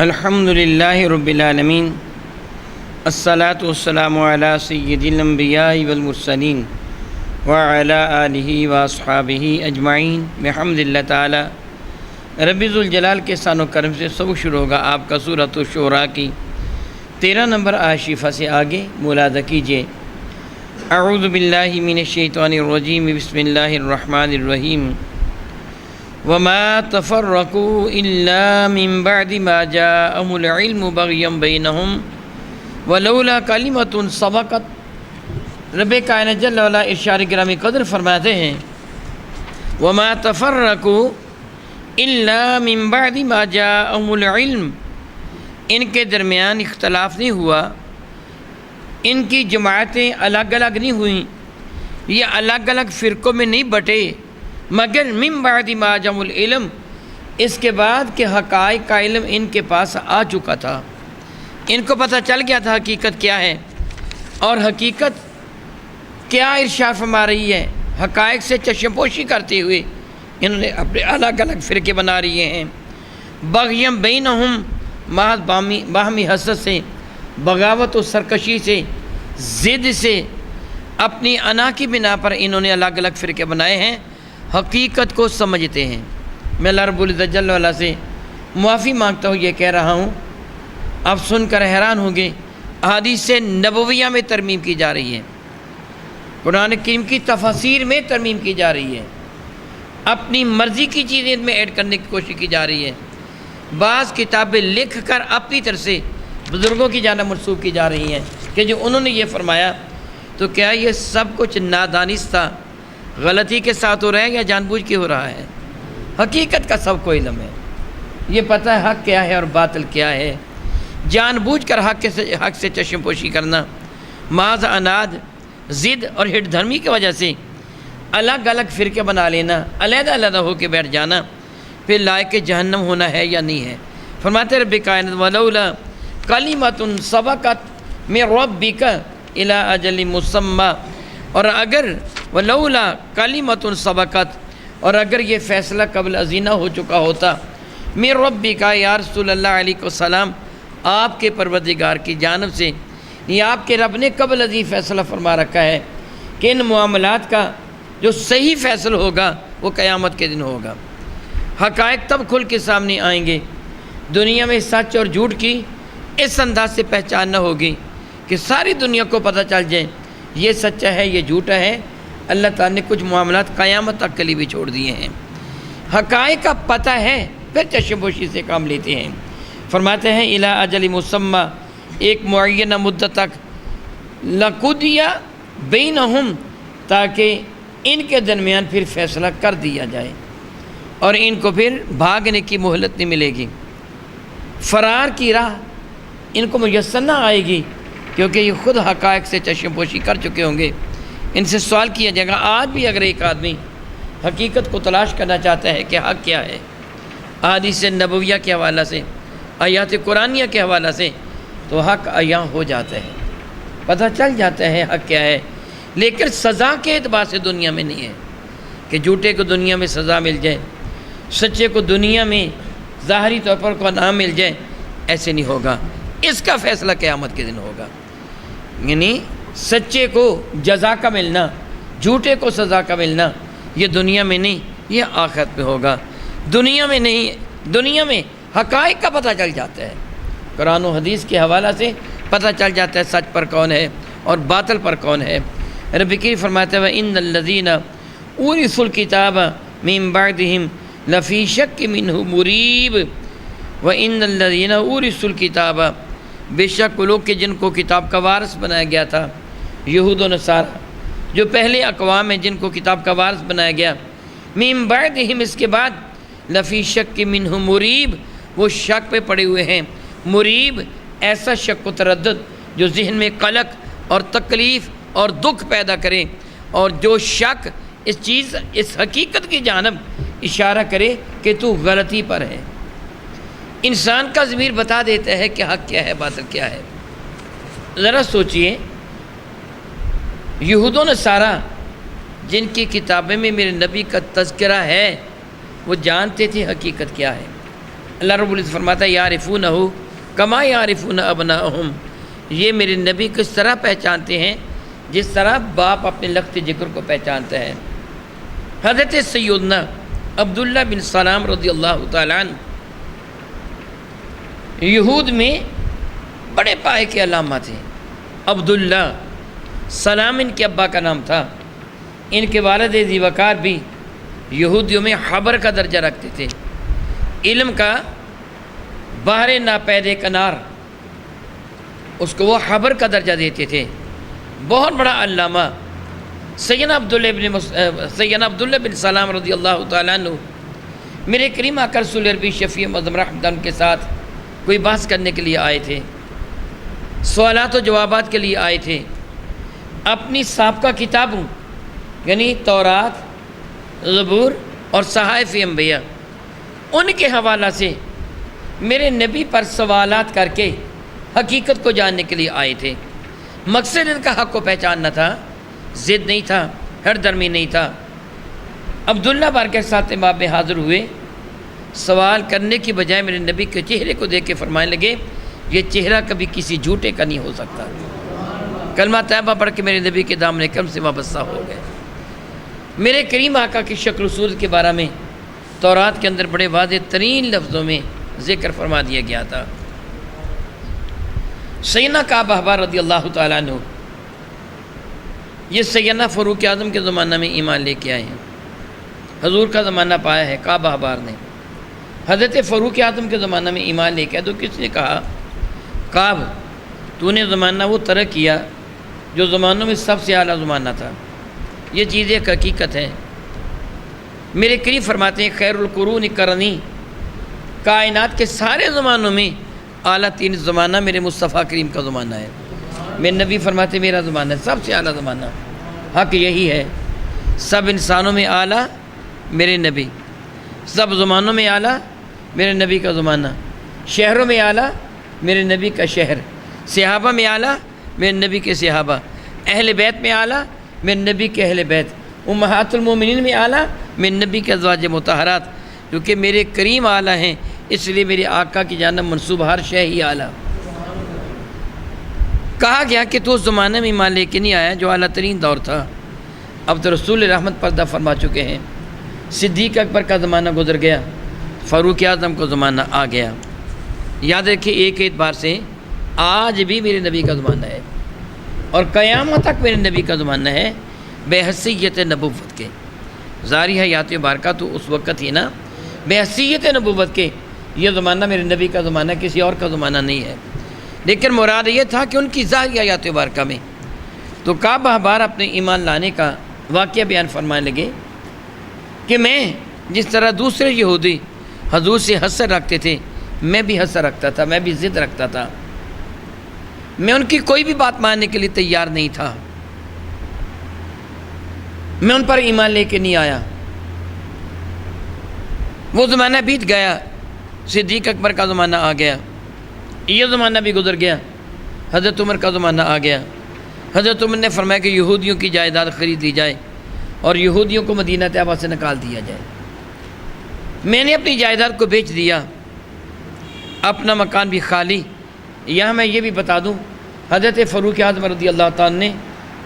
الحمدللہ رب العالمین الصلاۃ والسلام علی سید الانبیاء والمرسلین وعلی آلہ واصحابہ اجمعین بحمد اللہ تعالی۔ رب ذوالجلال کے احسان و کرم سے سبق شروع ہوگا آپ کا سورۃ الشعراء کی 13 نمبر آیت شفا سے آگے ملاحظہ کیجیے۔ اعوذ باللہ من الشیطان الرجیم، بسم اللہ الرحمن الرحیم۔ وما تفرقوا الا من بعد ما جاءهم العلم بغيا بينهم ولولا كلمة سبقت۔ رب کائنات جل وعلا ارشاد گرامی قدر فرماتے ہیں وما تفرقوا الا من بعد ما جاءهم العلم، ان کے درمیان اختلاف نہیں ہوا، ان کی جماعتیں الگ الگ نہیں ہوئیں، یہ الگ الگ فرقوں میں نہیں بٹے، مگر من بعد ما جاءهم العلم، اس کے بعد کہ حقائق کا علم ان کے پاس آ چکا تھا، ان کو پتہ چل گیا تھا حقیقت کیا ہے اور حقیقت کیا ارشاد فرما رہی ہے۔ حقائق سے چشم پوشی کرتے ہوئے انہوں نے اپنے الگ الگ فرقے بنا رہے ہیں، بغیم بینہم، محض باہمی حسد سے، بغاوت و سرکشی سے، ضد سے، اپنی انا کی بنا پر انہوں نے الگ الگ فرقے بنائے ہیں، حقیقت کو سمجھتے ہیں۔ میں اللہ رب العزت جل وعلا سے معافی مانگتا ہوں، یہ کہہ رہا ہوں آپ سن کر حیران ہوں گے، احادیث نبویہ میں ترمیم کی جا رہی ہے، قرآن کریم کی تفاسیر میں ترمیم کی جا رہی ہے، اپنی مرضی کی چیزیں میں ایڈ کرنے کی کوشش کی جا رہی ہے، بعض کتابیں لکھ کر اپنی طرف سے بزرگوں کی جانب منسوب کی جا رہی ہیں کہ جو انہوں نے یہ فرمایا، تو کیا یہ سب کچھ نادانستہ غلطی کے ساتھ ہو رہا ہے یا جان بوجھ کے ہو رہا ہے؟ حقیقت کا سب کو علم ہے، یہ پتہ ہے حق کیا ہے اور باطل کیا ہے۔ جان بوجھ کر حق سے چشم پوشی کرنا، محض اناد، ضد اور ہٹ دھرمی کی وجہ سے الگ الگ فرقے بنا لینا، علیحدہ علیحدہ ہو کے بیٹھ جانا، پھر لائق جہنم ہونا ہے یا نہیں ہے۔ فرماتے رب کائنات ولولا کلمۃ سبقت من ربک الی اجل مسمی، اور اگر ولولا کلمۃ سبقت، اور اگر یہ فیصلہ قبل ازینہ ہو چکا ہوتا، من ربک، یا رسول اللہ علیہ السلام آپ کے پروردگار کی جانب سے، یہ آپ کے رب نے قبل ازیں فیصلہ فرما رکھا ہے کہ ان معاملات کا جو صحیح فیصلہ ہوگا وہ قیامت کے دن ہوگا، حقائق تب کھل کے سامنے آئیں گے، دنیا میں سچ اور جھوٹ کی اس انداز سے پہچان نہ ہوگی کہ ساری دنیا کو پتہ چل جائے یہ سچا ہے یہ جھوٹا ہے۔ اللہ تعالیٰ نے کچھ معاملات قیامت تک کے لیے بھی چھوڑ دیے ہیں، حقائق کا پتہ ہے پھر چشم پوشی سے کام لیتے ہیں۔ فرماتے ہیں الی اجل مسمی، ایک معینہ مدت تک، لقضی بینہم، تاکہ ان کے درمیان پھر فیصلہ کر دیا جائے اور ان کو پھر بھاگنے کی مہلت نہیں ملے گی، فرار کی راہ ان کو میسر نہ آئے گی، کیونکہ یہ خود حقائق سے چشم پوشی کر چکے ہوں گے۔ ان سے سوال کیا جائے گا، آج بھی اگر ایک آدمی حقیقت کو تلاش کرنا چاہتا ہے کہ حق کیا ہے، احادیث نبویہ کے حوالہ سے، آیات قرآنیہ کے حوالہ سے، تو حق عیاں ہو جاتا ہے، پتہ چل جاتا ہے حق کیا ہے، لیکن سزا کے اعتبار سے دنیا میں نہیں ہے کہ جھوٹے کو دنیا میں سزا مل جائے، سچے کو دنیا میں ظاہری طور پر کو نہ مل جائے، ایسے نہیں ہوگا، اس کا فیصلہ قیامت کے دن ہوگا۔ یعنی سچے کو جزا کا ملنا، جھوٹے کو سزا کا ملنا، یہ دنیا میں نہیں، یہ آخرت میں ہوگا۔ دنیا میں نہیں، دنیا میں حقائق کا پتہ چل جاتا ہے، قرآن و حدیث کے حوالہ سے پتہ چل جاتا ہے سچ پر کون ہے اور باطل پر کون ہے۔ رب کریم فرماتے ہیں وَإِنَّ الَّذِينَ أُورِثُوا الْكِتَابَ مِن بَعْدِهِمْ لَفِي شَكٍّ مِّنْهُ مُرِيبٍ وَإِنَّ الَّذِينَ أُورِثُوا الْكِتَابَ، بے شک وہ لوگ کہ جن کو کتاب کا وارث بنایا گیا تھا، یہود و نصارہ جو پہلے اقوام ہیں جن کو کتاب کا وارث بنایا گیا، مِن بَعْدِهِمْ، اس کے بعد، لَفِي شَكٍّ مِّنْهُ مُرِيبٍ، وہ شک پہ پڑے ہوئے ہیں۔ مریب ایسا شک و تردد جو ذہن میں قلق اور تکلیف اور دکھ پیدا کرے، اور جو شک اس چیز، اس حقیقت کی جانب اشارہ کرے کہ تو غلطی پر ہے۔ انسان کا ضمیر بتا دیتا ہے کہ حق کیا ہے باطل کیا ہے۔ ذرا سوچئے، یہود و نصارہ جن کی کتابیں میں میرے نبی کا تذکرہ ہے، وہ جانتے تھے حقیقت کیا ہے، اللہ رب العزت فرماتا ہے یعرفونہ کما یعرفون ابناءہم، یہ میرے نبی کس طرح پہچانتے ہیں جس طرح باپ اپنے لخت جگر کو پہچانتا ہے۔ حضرت سیدنا عبداللہ بن سلام رضی اللہ تعالیٰ عنہ یہود میں بڑے پائے کے علامہ تھے۔ عبداللہ سلام ان کے ابا کا نام تھا۔ ان کے والد ذی وقار بھی یہودیوں میں حبر کا درجہ رکھتے تھے، علم کا بحر ناپید کنار، اس کو وہ حبر کا درجہ دیتے تھے۔ بہت بڑا علامہ سیدنا عبداللہ بن سلام رضی اللہ تعالیٰ عنہ میرے کریم آقا رسول عربی شفیع معظم رحمت اللہ کے ساتھ کوئی بحث کرنے کے لیے آئے تھے، سوالات و جوابات کے لیے آئے تھے۔ اپنی سابقہ کتابوں یعنی تورات، زبور اور صحائف انبیاء ان کے حوالہ سے میرے نبی پر سوالات کر کے حقیقت کو جاننے کے لیے آئے تھے۔ مقصد ان کا حق کو پہچاننا تھا، ضد نہیں تھا، ہر درمی نہیں تھا۔ عبداللہ بارکہ ساتھ باب میں حاضر ہوئے، سوال کرنے کی بجائے میرے نبی کے چہرے کو دیکھ کے فرمانے لگے یہ چہرہ کبھی کسی جھوٹے کا نہیں ہو سکتا۔ کلمہ طیبہ پڑھ کے میرے نبی کے دامن کرم سے وابستہ ہو گئے۔ میرے کریم آقا کی شکل و صورت کے بارے میں تورات کے اندر بڑے واضح ترین لفظوں میں ذکر فرما دیا گیا تھا۔ سیدنا کعب احبار رضی اللہ تعالیٰ عنہ یہ سیدنا فاروق اعظم کے زمانہ میں ایمان لے کے آئے ہیں، حضور کا زمانہ پایا ہے کعب احبار نے۔ حضرت فاروق اعظم کے زمانہ میں ایمان لے کے آئے تو کس نے کہا کعب تو نے زمانہ وہ ترک کیا جو زمانوں میں سب سے اعلیٰ زمانہ تھا، یہ چیز ایک حقیقت ہے۔ میرے کریم فرماتے ہیں خیر القرون قرنی، کائنات کے سارے زمانوں میں اعلیٰ تین زمانہ میرے مصطفیٰ کریم کا زمانہ ہے۔ میرے نبی فرماتے میرا زمانہ ہے سب سے اعلیٰ زمانہ، حق یہی ہے۔ سب انسانوں میں اعلیٰ میرے نبی، سب زمانوں میں اعلیٰ میرے نبی کا زمانہ، شہروں میں اعلیٰ میرے نبی کا شہر، صحابہ میں اعلیٰ میرے نبی کے صحابہ، اہل بیت میں اعلیٰ میرے نبی کے اہل بیت، امہات المومنین میں اعلیٰ میرے نبی کے ازواج مطہرات، کیونکہ میرے کریم اعلیٰ ہیں اس لیے میرے آقا کی جانب منسوب ہر شے ہی اعلیٰ۔ کہا گیا کہ تو اس زمانے میں ایمان لے کے نہیں آیا جو اعلیٰ ترین دور تھا، اب تو رسول رحمت پردہ فرما چکے ہیں۔ صدیق اکبر کا زمانہ گزر گیا، فاروق اعظم کا زمانہ آ گیا۔ یاد رکھیں ایک اعتبار سے آج بھی میرے نبی کا زمانہ ہے اور قیامت تک میرے نبی کا زمانہ ہے بے حیثیت نبوت کے۔ ظاہری حیات مبارکہ تو اس وقت ہی نا، بے حیثیت نبوت کے یہ زمانہ میرے نبی کا زمانہ کسی اور کا زمانہ نہیں ہے، لیکن مراد یہ تھا کہ ان کی ظاہری حیات مبارکہ میں۔ تو کعب احبار اپنے ایمان لانے کا واقعہ بیان فرمانے لگے کہ میں جس طرح دوسرے یہودی حضور سے حسد رکھتے تھے میں بھی حسد رکھتا تھا، میں بھی ضد رکھتا تھا، میں ان کی کوئی بھی بات ماننے کے لیے تیار نہیں تھا، میں ان پر ایمان لے کے نہیں آیا۔ وہ زمانہ بیت گیا، صدیق اکبر کا زمانہ آ گیا، یہ زمانہ بھی گزر گیا، حضرت عمر کا زمانہ آ گیا۔ حضرت عمر نے فرمایا کہ یہودیوں کی جائیداد خرید لی جائے اور یہودیوں کو مدینہ طیبہ سے نکال دیا جائے۔ میں نے اپنی جائیداد کو بیچ دیا، اپنا مکان بھی خالی۔ یہاں میں یہ بھی بتا دوں حضرت فاروق اعظم رضی اللہ تعالیٰ نے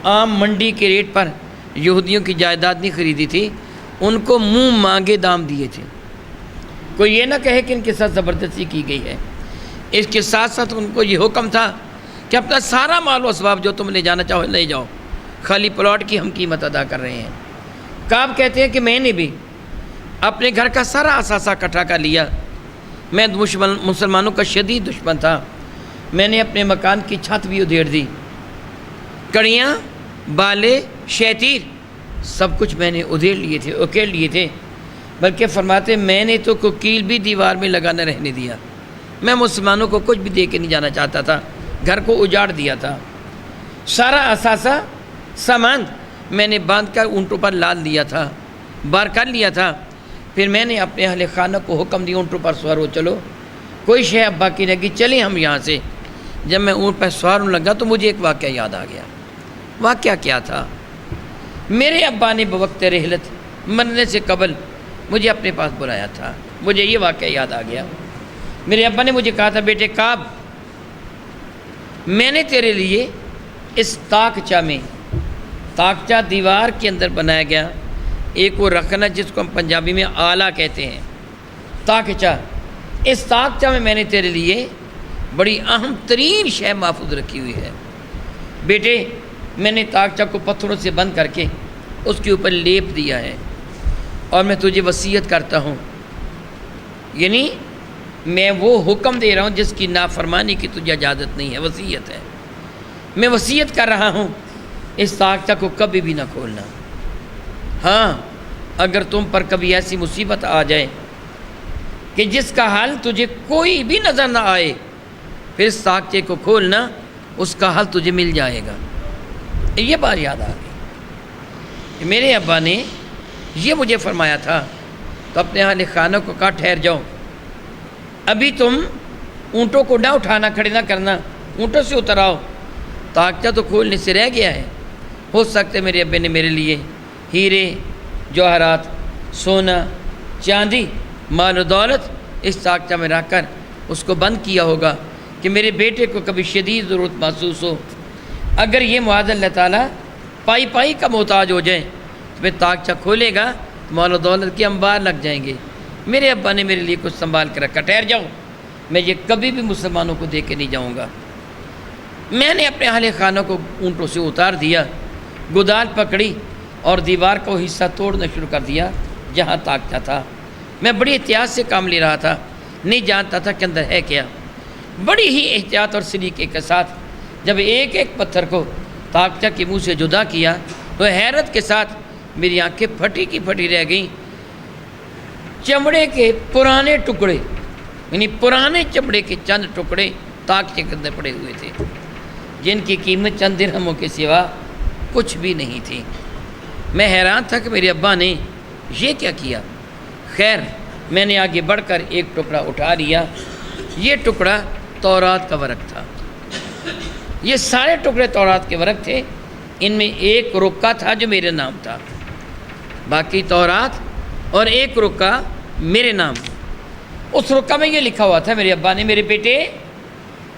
عام منڈی کے ریٹ پر یہودیوں کی جائیداد نہیں خریدی تھی، ان کو منہ مانگے دام دیے تھے۔ کوئی یہ نہ کہے کہ ان کے ساتھ زبردستی کی گئی ہے، اس کے ساتھ ساتھ ان کو یہ حکم تھا کہ اپنا سارا مال و اسباب جو تم لے جانا چاہو لے جاؤ، خالی پلاٹ کی ہم قیمت ادا کر رہے ہیں۔ کعب کہتے ہیں کہ میں نے بھی اپنے گھر کا سارا اثاثہ اکٹھا کر لیا، میں مسلمانوں کا شدید دشمن تھا، میں نے اپنے مکان کی چھت بھی ادھیڑ دی، کڑیاں، بالے، شیطیر سب کچھ میں نے ادھیڑ لیے تھے، اکیڑ لیے تھے، بلکہ فرماتے میں نے تو کوکیل بھی دیوار میں لگا نہ رہنے دیا، میں مسلمانوں کو کچھ بھی دے کے نہیں جانا چاہتا تھا، گھر کو اجاڑ دیا تھا، سارا اثاثہ سامان میں نے باندھ کر اونٹوں پر لاد لیا تھا، بار کر لیا تھا۔ پھر میں نے اپنے اہل خانہ کو حکم دیا اونٹوں پر سوار ہو چلو، کوئی شے اب باقی رہ گئی، چلیں ہم یہاں سے۔ جب میں اونٹ پر سوار ہونے لگا تو مجھے ایک واقعہ یاد آ گیا۔ واقعہ کیا تھا؟ میرے ابا نے بوقت رحلت مرنے سے قبل مجھے اپنے پاس بلایا تھا، مجھے یہ واقعہ یاد آ گیا۔ میرے ابا نے مجھے کہا تھا بیٹے کعب میں نے تیرے لیے اس طاقچہ میں، طاقچہ دیوار کے اندر بنایا گیا، ایک وہ رکھنا جس کو ہم پنجابی میں آلہ کہتے ہیں، طاقچہ، اس طاقچہ میں نے تیرے لیے بڑی اہم ترین شے محفوظ رکھی ہوئی ہے۔ بیٹے میں نے طاقچہ کو پتھروں سے بند کر کے اس کے اوپر لیپ دیا ہے، اور میں تجھے وصیت کرتا ہوں، یعنی میں وہ حکم دے رہا ہوں جس کی نافرمانی کی تجھے اجازت نہیں ہے، وصیت ہے، میں وصیت کر رہا ہوں اس طاقچہ کو کبھی بھی نہ کھولنا۔ ہاں اگر تم پر کبھی ایسی مصیبت آ جائے کہ جس کا حل تجھے کوئی بھی نظر نہ آئے، پھر اس طاقچے کو کھولنا، اس کا حل تجھے مل جائے گا۔ یہ بات یاد آ گئی کہ میرے ابا نے یہ مجھے فرمایا تھا، تو اپنے اہل خانہ کو کہا ٹھہر جاؤ، ابھی تم اونٹوں کو نہ اٹھانا، کھڑے نہ کرنا، اونٹوں سے اتر آؤ، طاقچہ تو کھولنے سے رہ گیا ہے، ہو سکتا ہے میرے ابے نے میرے لیے ہیرے جواہرات، سونا، چاندی، مال و دولت اس طاقچہ میں رکھ کر اس کو بند کیا ہوگا کہ میرے بیٹے کو کبھی شدید ضرورت محسوس ہو، اگر یہ معاذ اللہ تعالیٰ پائی پائی کا محتاج ہو جائے تو پھر طاقچہ کھولے گا تو مال و دولت کے انبار لگ جائیں گے۔ میرے ابا نے میرے لیے کچھ سنبھال کر رکھا، ٹھہر جاؤ، میں یہ کبھی بھی مسلمانوں کو دے کے نہیں جاؤں گا۔ میں نے اپنے اہل خانہ کو اونٹوں سے اتار دیا، گدال پکڑی اور دیوار کا وہ حصہ توڑنا شروع کر دیا جہاں طاقچہ تھا۔ میں بڑی احتیاط سے کام لے رہا تھا، نہیں جانتا تھا کہ اندر ہے کیا۔ بڑی ہی احتیاط اور سلیقے کے ساتھ جب ایک ایک پتھر کو طاقچہ کے منہ سے جدا کیا تو حیرت کے ساتھ میری آنکھیں پھٹی کی پھٹی رہ گئیں۔ چمڑے کے پرانے ٹکڑے، یعنی پرانے چمڑے کے چند ٹکڑے طاقچے کے اندر پڑے ہوئے تھے، جن کی قیمت چند درہموں کے سوا کچھ بھی نہیں تھی۔ میں حیران تھا کہ میرے ابا نے یہ کیا کیا۔ خیر میں نے آگے بڑھ کر ایک ٹکڑا اٹھا لیا، یہ ٹکڑا تورات کا ورق تھا۔ یہ سارے ٹکڑے تورات کے ورق تھے، ان میں ایک رکا تھا جو میرے نام تھا، باقی تورات، اور ایک رکا میرے نام۔ اس رکا میں یہ لکھا ہوا تھا میرے ابا نے، میرے بیٹے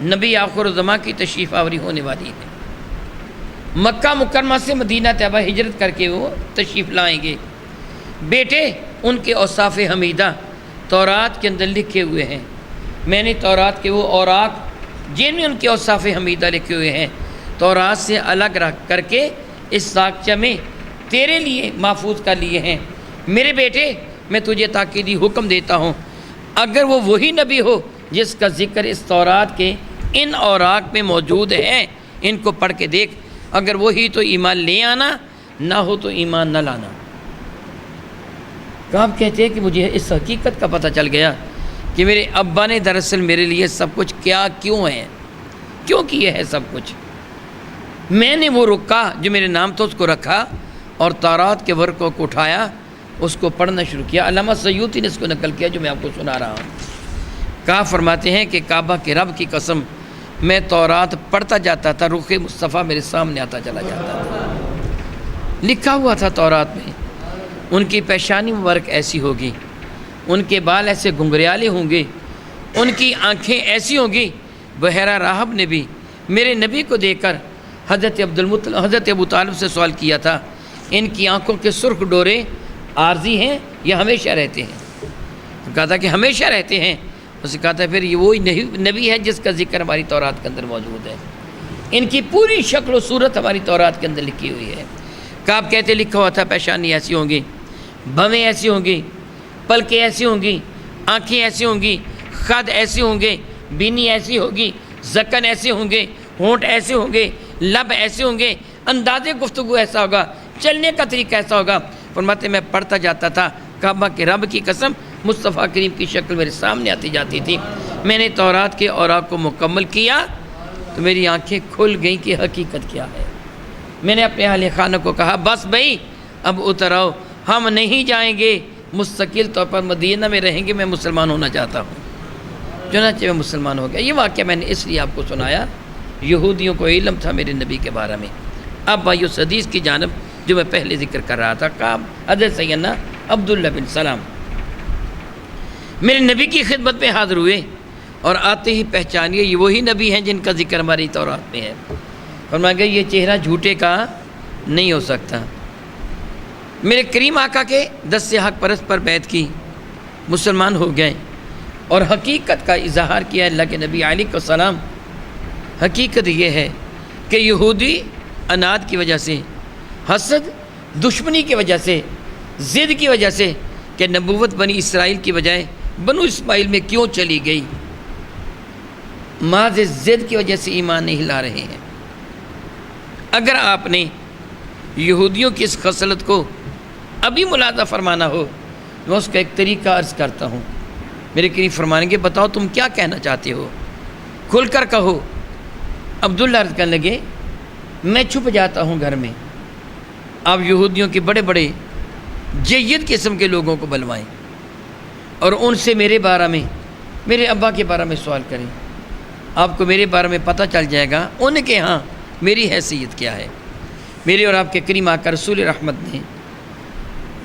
نبی آخر الزماں کی تشریف آوری ہونے والی ہے، مکہ مکرمہ سے مدینہ طیبہ ہجرت کر کے وہ تشریف لائیں گے، بیٹے ان کے اوصاف حمیدہ تورات کے اندر لکھے ہوئے ہیں۔ میں نے تورات کے وہ اوراق جن میں ان کے اوصاف حمیدہ لکھے ہوئے ہیں تورات سے الگ رکھ کر کے اس طاقچہ میں تیرے لیے محفوظ کر لیے ہیں۔ میرے بیٹے میں تجھے تاکیدی حکم دیتا ہوں، اگر وہ وہی نبی ہو جس کا ذکر اس تورات کے ان اوراق میں موجود ہے، ان کو پڑھ کے دیکھ، اگر وہی تو ایمان لے آنا، نہ ہو تو ایمان نہ لانا۔ آپ کہتے ہیں کہ مجھے اس حقیقت کا پتہ چل گیا کہ میرے ابا نے دراصل میرے لیے سب کچھ کیا کیوں ہے، کیوں کیا ہے سب کچھ۔ میں نے وہ رکا جو میرے نام تھا اس کو رکھا اور تورات کے ورقوں کو اٹھایا، اس کو پڑھنا شروع کیا۔ علامہ سیوطی نے اس کو نقل کیا جو میں آپ کو سنا رہا ہوں۔ کہا فرماتے ہیں کہ کعبہ کے رب کی قسم میں تورات پڑھتا جاتا تھا، رخ مصطفیٰ میرے سامنے آتا چلا جاتا تھا۔ لکھا ہوا تھا تورات میں ان کی پیشانی مبارک ایسی ہوگی، ان کے بال ایسے گھنگریالے ہوں گے، ان کی آنکھیں ایسی ہوں گی۔ بحیرہ راہب نے بھی میرے نبی کو دیکھ کر حضرت ابو طالب سے سوال کیا تھا، ان کی آنکھوں کے سرخ ڈورے عارضی ہیں یا ہمیشہ رہتے ہیں؟ کہا تھا کہ ہمیشہ رہتے ہیں۔ اس نے کہا تھا پھر یہ وہی نبی ہے جس کا ذکر ہماری تورات کے اندر موجود ہے، ان کی پوری شکل و صورت ہماری تورات کے اندر لکھی ہوئی ہے۔ کعب کہتے لکھا ہوا تھا پیشانی ایسی ہوں گی، بھویں ایسی ہوں گی، پلکیں ایسی ہوں گی، آنکھیں ایسی ہوں گی، خد ایسے ہوں گے، بینی ایسی ہوگی، زکن ایسے ہوں گے، ہونٹ ایسے ہوں گے، لب ایسے ہوں گے، انداز گفتگو ایسا ہوگا، چلنے کا طریقہ ایسا ہوگا۔ فرماتے میں پڑھتا جاتا تھا، کعبہ کے رب کی قسم مصطفیٰ کریم کی شکل میرے سامنے آتی جاتی تھی۔ میں نے تورات کے اوراق کو مکمل کیا تو میری آنکھیں کھل گئیں کہ حقیقت کیا ہے۔ میں نے اپنے اہل خانہ کو کہا بس بھائی اب اتر آؤ، ہم نہیں جائیں گے، مستقل طور پر مدینہ میں رہیں گے، میں مسلمان ہونا چاہتا ہوں۔ چنانچہ میں مسلمان ہو گیا۔ یہ واقعہ میں نے اس لیے آپ کو سنایا، یہودیوں کو علم تھا میرے نبی کے بارے میں۔ اب بھائی اس حدیث کی جانب جو میں پہلے ذکر کر رہا تھا، کعب حضرت سیدنا عبداللہ بن سلام میرے نبی کی خدمت میں حاضر ہوئے اور آتے ہی پہچانیے یہ وہی نبی ہیں جن کا ذکر ہماری تورات میں ہے۔ فرمایا گیا یہ چہرہ جھوٹے کا نہیں ہو سکتا۔ میرے کریم آقا کے دس سے حق پرست پر بیعت کی، مسلمان ہو گئے اور حقیقت کا اظہار کیا اللہ کے نبی علیہ السلام۔ حقیقت یہ ہے کہ یہودی اناد کی وجہ سے، حسد، دشمنی کی وجہ سے، ضد کی وجہ سے کہ نبوت بنی اسرائیل کی بجائے بنو اسماعیل میں کیوں چلی گئی، محض ضد کی وجہ سے ایمان نہیں لا رہے ہیں۔ اگر آپ نے یہودیوں کی اس خصلت کو ابھی ملاحظہ فرمانا ہو، میں اس کا ایک طریقہ عرض کرتا ہوں۔ میرے کریم فرمائیں گے بتاؤ تم کیا کہنا چاہتے ہو، کھل کر کہو۔ عبداللہ عرض کرنے لگے میں چھپ جاتا ہوں گھر میں، آپ یہودیوں کے بڑے بڑے جید قسم کے لوگوں کو بلوائیں اور ان سے میرے بارے میں، میرے ابا کے بارے میں سوال کریں، آپ کو میرے بارے میں پتہ چل جائے گا ان کے ہاں میری حیثیت کیا ہے۔ میرے اور آپ کے کریم آقا رسول رحمت نے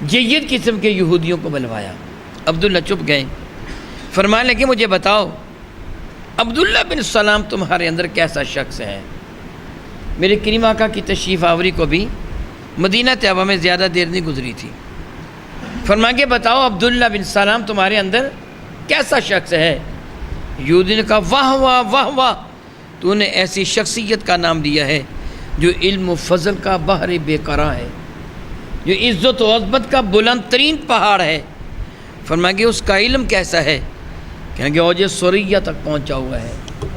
جید قسم کے یہودیوں کو بلوایا۔ عبداللہ چپ گئے، فرمانے لگے مجھے بتاؤ عبداللہ بن سلام تمہارے اندر کیسا شخص ہے۔ میرے کریم آقا کی تشریف آوری کو بھی مدینہ طیبہ میں زیادہ دیر نہیں گزری تھی۔ فرمایا کہ بتاؤ عبداللہ بن سلام تمہارے اندر کیسا شخص ہے۔ یہودی نے کہا واہ واہ واہ واہ، تو نے ایسی شخصیت کا نام دیا ہے جو علم و فضل کا بحر بے قرار ہے، جو عزت و عظمت کا بلند ترین پہاڑ ہے۔ فرمایا کہ اس کا علم کیسا ہے، کہیں گے اوج سوریہ تک پہنچا ہوا ہے،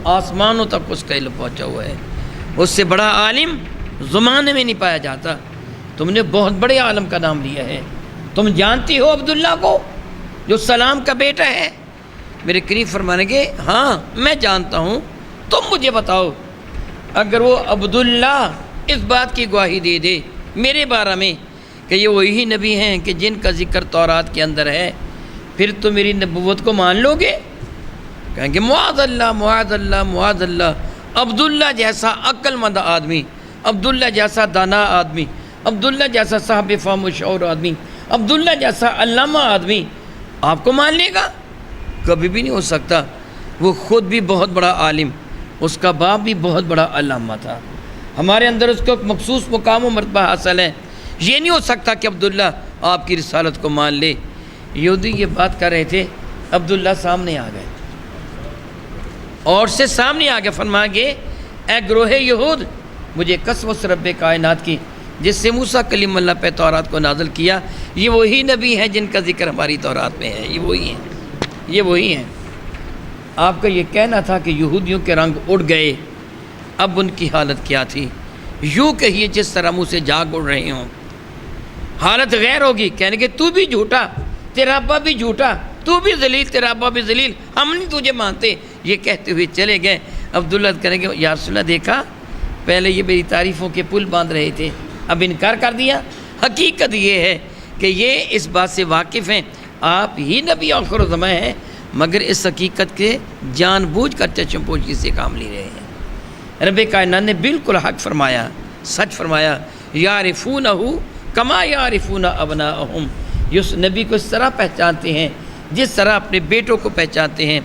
آسمانوں تک اس کا علم پہنچا ہوا ہے، اس سے بڑا عالم زمانے میں نہیں پایا جاتا۔ تم نے بہت بڑے عالم کا نام لیا ہے، تم جانتی ہو عبداللہ کو جو سلام کا بیٹا ہے۔ میرے کریم فرمانے کے ہاں میں جانتا ہوں، تم مجھے بتاؤ اگر وہ عبداللہ اس بات کی گواہی دے دے میرے بارے میں کہ یہ وہی نبی ہیں کہ جن کا ذکر تورات کے اندر ہے، پھر تو میری نبوت کو مان لو گے؟ کہیں گے معاذ اللہ معاذ اللہ معاذ اللہ، عبداللہ جیسا عقل مند آدمی، عبداللہ جیسا دانا آدمی، عبداللہ جیسا صاحب فہم و شعور آدمی، عبداللہ جیسا علامہ آدمی آپ کو مان لے گا؟ کبھی بھی نہیں ہو سکتا۔ وہ خود بھی بہت بڑا عالم، اس کا باپ بھی بہت بڑا علامہ تھا، ہمارے اندر اس کو ایک مخصوص مقام و مرتبہ حاصل ہے، یہ نہیں ہو سکتا کہ عبداللہ آپ کی رسالت کو مان لے۔ یہودی یہ بات کر رہے تھے، عبداللہ سامنے آ گئے اور سے سامنے آ گئے، فرمایا گے اے گروہ یہود، مجھے قسم اس رب کائنات کی جس سے موسیٰ کلیم اللہ پہ تورات کو نازل کیا، یہ وہی نبی ہیں جن کا ذکر ہماری تورات میں ہے، یہ وہی ہیں، یہ وہی ہیں۔ آپ کا یہ کہنا تھا کہ یہودیوں کے رنگ اڑ گئے، اب ان کی حالت کیا تھی؟ یوں کہیے جس طرح منہ سے جاگ اڑ رہے ہوں، حالت غیر ہوگی، کہنے کہ تو بھی جھوٹا، تیرا ابا بھی جھوٹا، تو بھی ذلیل، تیرا ابا بھی ذلیل، ہم نہیں تجھے مانتے۔ یہ کہتے ہوئے چلے گئے۔ عبداللہ کہیں گے یا رسول اللہ دیکھا، پہلے یہ میری تعریفوں کے پل باندھ رہے تھے، اب انکار کر دیا۔ حقیقت یہ ہے کہ یہ اس بات سے واقف ہیں آپ ہی نبی آخر الزمان ہیں، مگر اس حقیقت کے جان بوجھ کر چشم پوشی سے کام لے رہے ہیں۔ رب کائنات نے بالکل حق فرمایا، سچ فرمایا، یعرفونہ کما یعرفون ابناءہم، اس نبی کو اس طرح پہچانتے ہیں جس طرح اپنے بیٹوں کو پہچانتے ہیں۔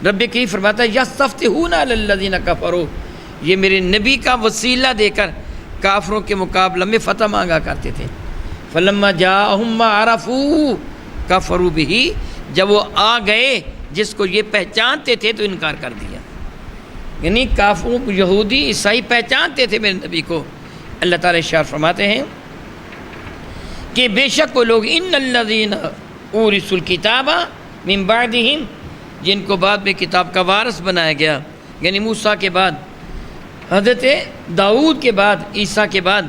رب کریم فرماتا ہے یستفتحون علی الذین کفروا، یہ میرے نبی کا وسیلہ دے کر کافروں کے مقابلہ میں فتح مانگا کرتے تھے۔ فلما جاءہم ما عرفوا کفروا بہ، جب وہ آ گئے جس کو یہ پہچانتے تھے تو انکار کر دیا۔ یعنی کافر یہودی عیسائی پہچانتے تھے میرے نبی کو۔ اللہ تعالیٰ ارشاد فرماتے ہیں کہ بے شک وہ لوگ ان الذین اورثوا الکتاب من بعدہم، جن کو بعد میں کتاب کا وارث بنایا گیا، یعنی موسیٰ کے بعد، حضرت داؤد کے بعد، عیسیٰ کے بعد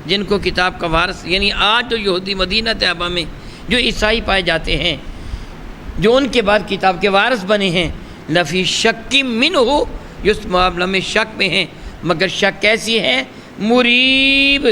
جن کو کتاب کا وارث، یعنی آج جو یہودی مدینہ طیبہ میں جو عیسائی پائے جاتے ہیں، جو ان کے بعد کتاب کے وارث بنے ہیں، لفی شک منہ، اس معاملہ میں شک میں ہیں، مگر شک کیسی ہے؟ مریب،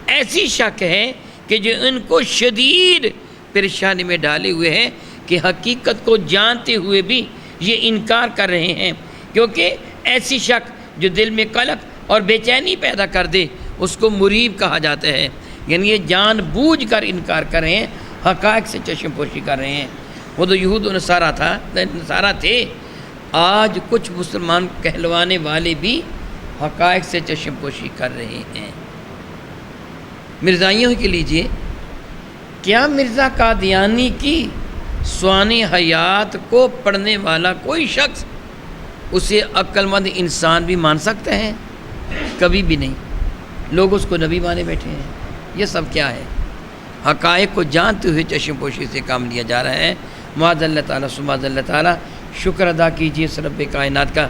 ایسی شک ہے کہ جو ان کو شدید پریشانی میں ڈالے ہوئے ہیں کہ حقیقت کو جانتے ہوئے بھی یہ انکار کر رہے ہیں، کیونکہ ایسی شک جو دل میں قلق اور بے چینی پیدا کر دے اس کو مریب کہا جاتا ہے۔ یعنی یہ جان بوجھ کر انکار کر رہے ہیں، حقائق سے چشم پوشی کر رہے ہیں۔ وہ تو یہود و نصارہ تھے، آج کچھ مسلمان کہلوانے والے بھی حقائق سے چشم پوشی کر رہے ہیں۔ مرزائیوں کے لیجئے، کیا مرزا قادیانی کی سوانح حیات کو پڑھنے والا کوئی شخص اسے عقل مند انسان بھی مان سکتا ہے؟ کبھی بھی نہیں۔ لوگ اس کو نبی مانے بیٹھے ہیں۔ یہ سب کیا ہے؟ حقائق کو جانتے ہوئے چشم پوشی سے کام لیا جا رہا ہے۔ معاذ اللہ تعالیٰ سبحان اللہ تعالیٰ، شکر ادا کیجیے اس رب کائنات کا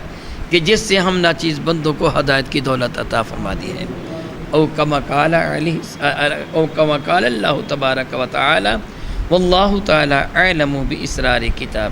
کہ جس سے ہم ناچیز بندوں کو ہدایت کی دولت عطا فرما دی ہے۔ او کما قال اللہ تبارک و تعالی واللہ تعالی اعلم باسرار کتاب۔